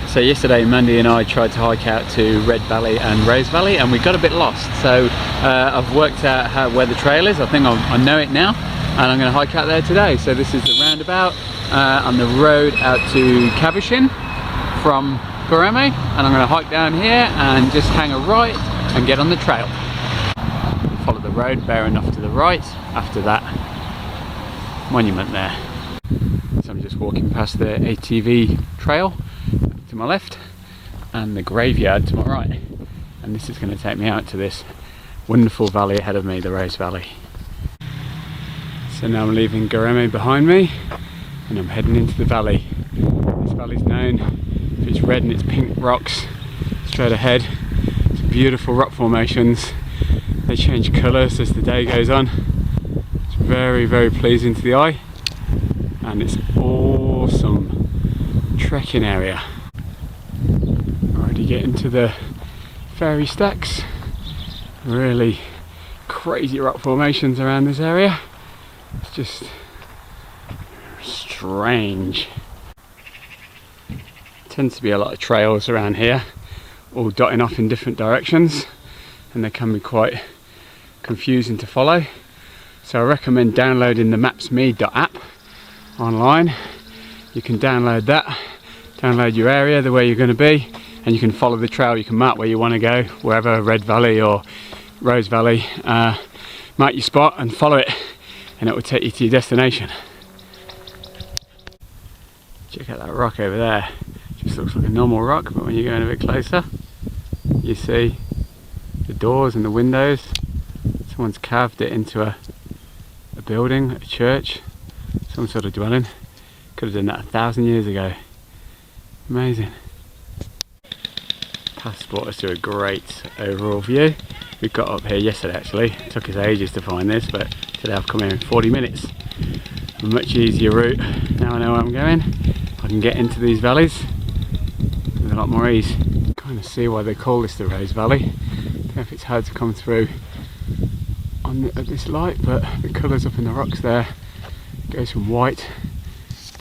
So yesterday Mandy and I tried to hike out to Red Valley and Rose Valley, and we got a bit lost. So I've worked out where the trail is. I think I know it now, and I'm going to hike out there today. So this is the roundabout on the road out to Cappadocia from Goreme, and I'm going to hike down here and just hang a right and get on the trail. Follow the road, bearing off to the right after that monument there. So I'm just walking past the ATV trail to my left and the graveyard to my right, and this is going to take me out to this wonderful valley ahead of me, the Rose Valley. So now I'm leaving Goreme behind me and I'm heading into the valley. This valley's known for its red and its pink rocks straight ahead. Some beautiful rock formations. They change colours as the day goes on. It's very, very pleasing to the eye, and it's awesome trekking area. Already getting to the fairy stacks. Really crazy rock formations around this area. It's just strange. Tends to be a lot of trails around here, all dotting off in different directions, and they can be quite confusing to follow. So I recommend downloading the Maps.me.app online. You can download that, download your area, the way you're going to be, and you can follow the trail. You can mark where you want to go, wherever, Red Valley or Rose Valley. Mark your spot and follow it, and it will take you to your destination. Check out that rock over there. Just looks like a normal rock, but when you're going a bit closer, you see the doors and the windows. Someone's carved it into a building, a church, some sort of dwelling. Could have done that 1,000 years ago. Amazing. Past brought us to a great overall view. We got up here yesterday actually. It took us ages to find this, but today I've come here in 40 minutes. A much easier route. Now I know where I'm going. I can get into these valleys with a lot more ease. Kind of see why they call this the Rose Valley. I don't know if it's hard to come through at this light, but the colours up in the rocks there goes from white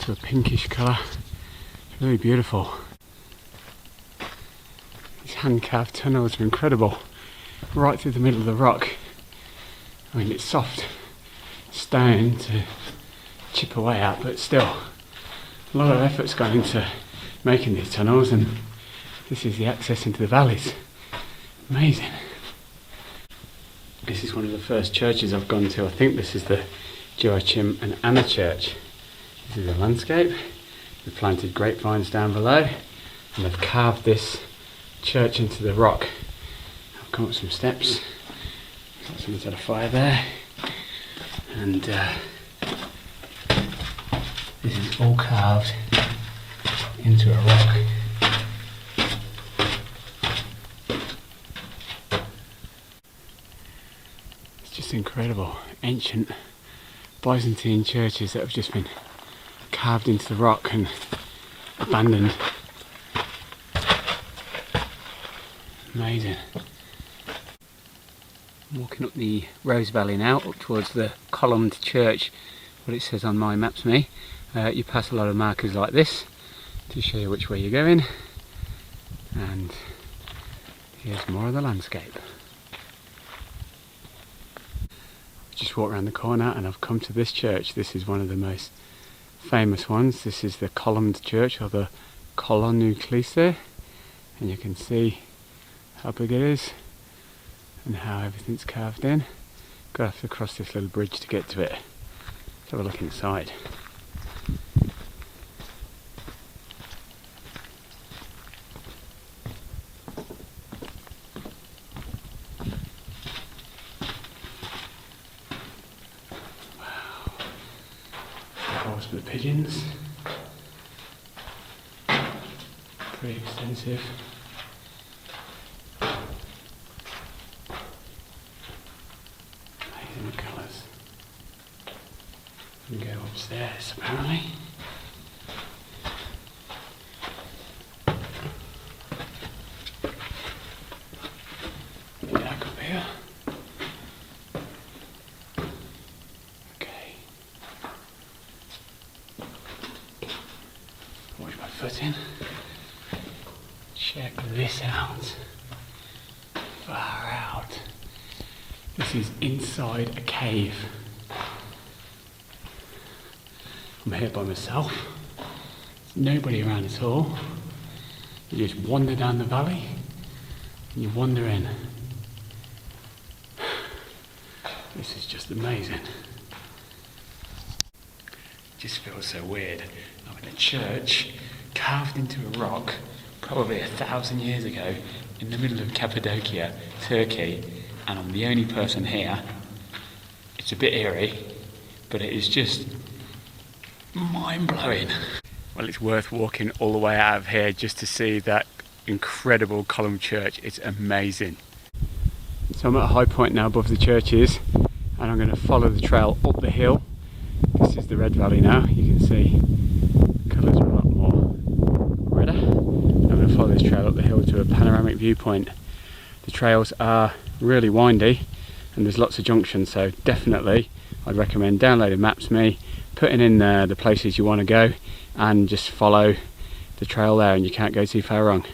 to a pinkish colour. It's really beautiful. These hand-carved tunnels are incredible, right through the middle of the rock. I mean, it's soft stone to chip away at, but still a lot of effort's gone into making these tunnels, and this is the access into the valleys. Amazing. This is one of the first churches I've gone to. I think this is the Joachim and Anna church. This is the landscape. They've planted grapevines down below, and they've carved this church into the rock. I've come up some steps. Got someone's had a fire there, and this is all carved into a rock. It's just incredible. Ancient Byzantine churches that have just been carved into the rock and abandoned. Amazing. I'm walking up the Rose Valley now, up towards the Colomned church. What it says on my Maps.me. You pass a lot of markers like this to show you which way you're going, and here's more of the landscape. Just walked around the corner and I've come to this church. This is one of the most famous ones. This is the Colomned church, or the Ayvali Kalise, and you can see how big it is and how everything's carved in. Gotta have to cross this little bridge to get to it. Let's have a look inside. Holes for the pigeons. Pretty extensive. Amazing colours. We can go upstairs apparently. Back up here. Okay. Watch my foot in. Check this out. Far out. This is inside a cave. I'm here by myself. There's nobody around at all. You just wander down the valley and you wander in. This is just amazing. It just feels so weird. I'm in a church carved into a rock probably 1,000 years ago in the middle of Cappadocia, Turkey, and I'm the only person here. It's a bit eerie, but it is just mind-blowing. Well, it's worth walking all the way out of here just to see that incredible columned church. It's amazing. So I'm at a high point now above the churches, and I'm going to follow the trail up the hill. This is the Red Valley now. You can see the colours are a lot more redder. I'm going to follow this trail up the hill to a panoramic viewpoint. The trails are really windy and there's lots of junctions, so definitely I'd recommend downloading Maps.me, putting in the places you want to go, and just follow the trail there and you can't go too far wrong.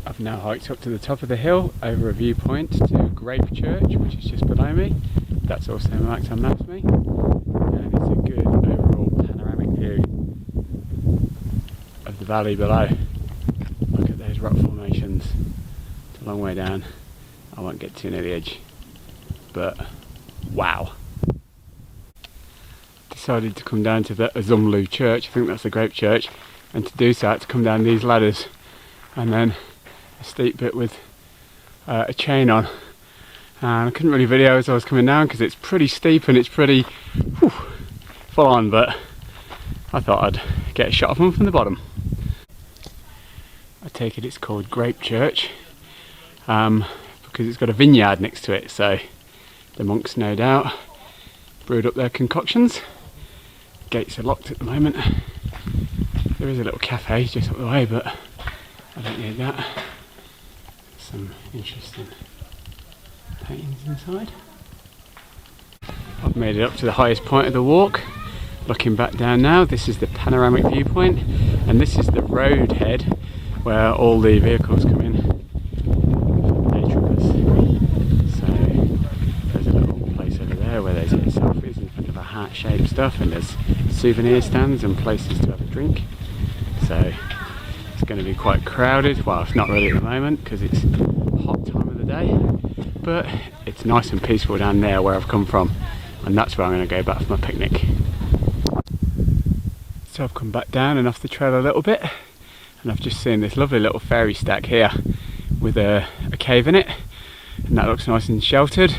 I've now hiked up to the top of the hill over a viewpoint to Grape Church, which is just below me. That's also marked on Maps.me, and it's a good overall panoramic view of the valley below. Look at those rock formations. It's a long way down. I won't get too near the edge, but wow. Decided to come down to the Azumlu Church, I think that's the Grape Church, and to do so I had to come down these ladders and then a steep bit with a chain on, and I couldn't really video as I was coming down because it's pretty steep and it's pretty full on, but I thought I'd get a shot of them from the bottom. I take it it's called Grape Church because it's got a vineyard next to it, so the monks no doubt brewed up their concoctions. Gates are locked at the moment. There is a little cafe just up the way, but I don't need that. Some interesting paintings inside. I've made it up to the highest point of the walk. Looking back down now, this is the panoramic viewpoint, and this is the road head where all the vehicles come in for day trippers. So there's a little place over there where there's selfies in front of a heart-shaped stuff, and there's souvenir stands and places to have a drink. So it's going to be quite crowded. Well, it's not really at the moment because it's a hot time of the day, but it's nice and peaceful down there where I've come from, and that's where I'm going to go back for my picnic. So I've come back down and off the trail a little bit, and I've just seen this lovely little fairy stack here with a cave in it, and that looks nice and sheltered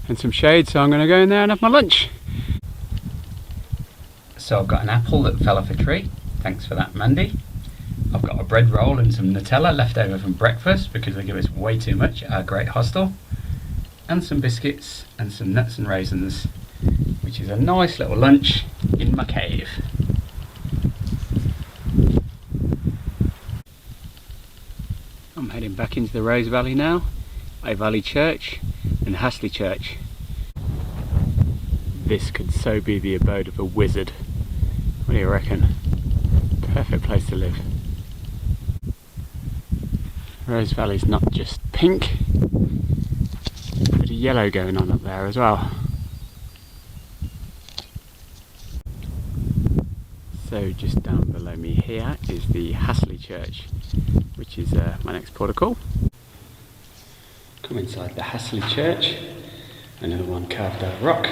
and some shade, so I'm going to go in there and have my lunch. So I've got an apple that fell off a tree, thanks for that Mandy. I've got a bread roll and some Nutella left over from breakfast because they give us way too much at our great hostel, and some biscuits and some nuts and raisins, which is a nice little lunch in my cave. I'm heading back into the Rose Valley now, Ayvali Church and Hacli Church. This could so be the abode of a wizard. What do you reckon? Perfect place to live. Rose Valley's not just pink, a bit of yellow going on up there as well. So just down below me here is the Hacli Church, which is my next port of call. Come inside the Hacli Church, another one carved out of rock.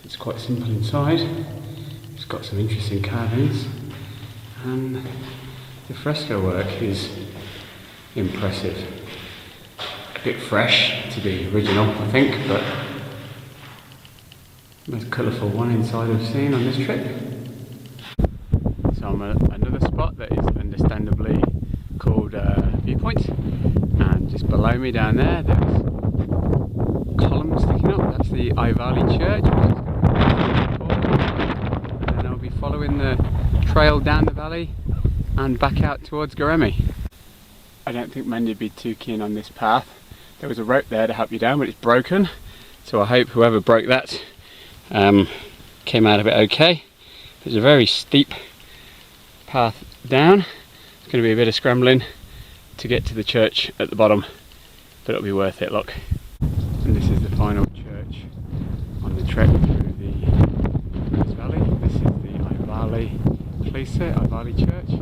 It's quite simple inside. It's got some interesting carvings, and the fresco work is impressive. A bit fresh to be original, I think, but the most colourful one inside I've seen on this trip. So I'm at another spot that is understandably called Viewpoint, and just below me down there there's columns sticking up. That's the Ayvali Church, which is going to be really cool. And then I'll be following the trail down the valley and back out towards Goreme. I don't think Mandy'd be too keen on this path. There was a rope there to help you down, but it's broken, so I hope whoever broke that came out of it okay. There's a very steep path down, It's going to be a bit of scrambling to get to the church at the bottom, but it'll be worth it, look. And this is the final church on the trek through the Rose Valley. This is the Ayvali Kalise, Ayvali Church.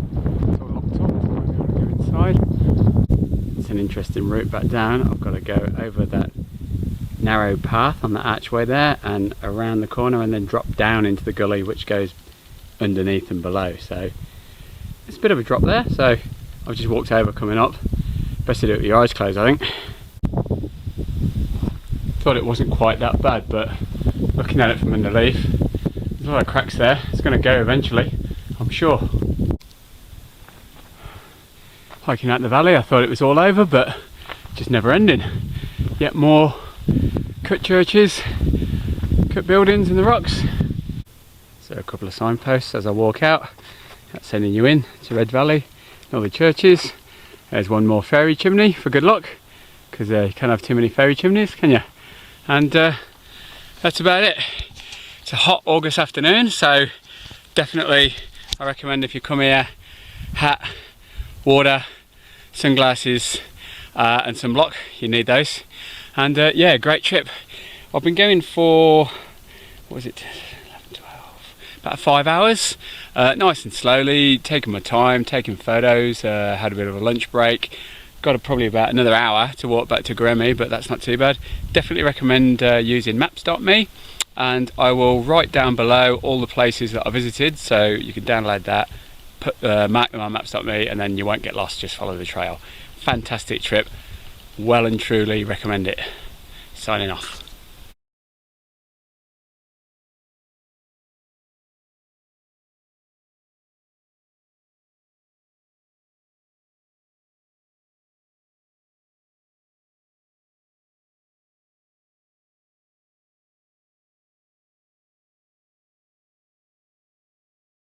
It's all locked up, so I'm going to go inside. It's an interesting route back down. I've got to go over that narrow path on the archway there and around the corner and then drop down into the gully which goes underneath and below. So it's a bit of a drop there, so I've just walked over coming up. Best to do it with your eyes closed, I think. Thought it wasn't quite that bad, but looking at it from underneath, there's a lot of cracks there. It's going to go eventually, I'm sure. Hiking out the valley, I thought it was all over, but just never ending. Yet more cut churches, cut buildings in the rocks. So a couple of signposts as I walk out, that's sending you in to Red Valley, all the churches. There's one more fairy chimney for good luck, because you can't have too many fairy chimneys, can you? And that's about it. It's a hot August afternoon, so definitely I recommend if you come here, hat, water, sunglasses and some block, you need those. And yeah, great trip. I've been going for, what was it, 11, 12, about 5 hours, nice and slowly, taking my time, taking photos, had a bit of a lunch break. Got probably about another hour to walk back to Goreme, but that's not too bad. Definitely recommend using maps.me, and I will write down below all the places that I visited, so you can download that, mark them on maps.me, and then you won't get lost, just follow the trail. Fantastic trip, well and truly recommend it. Signing off.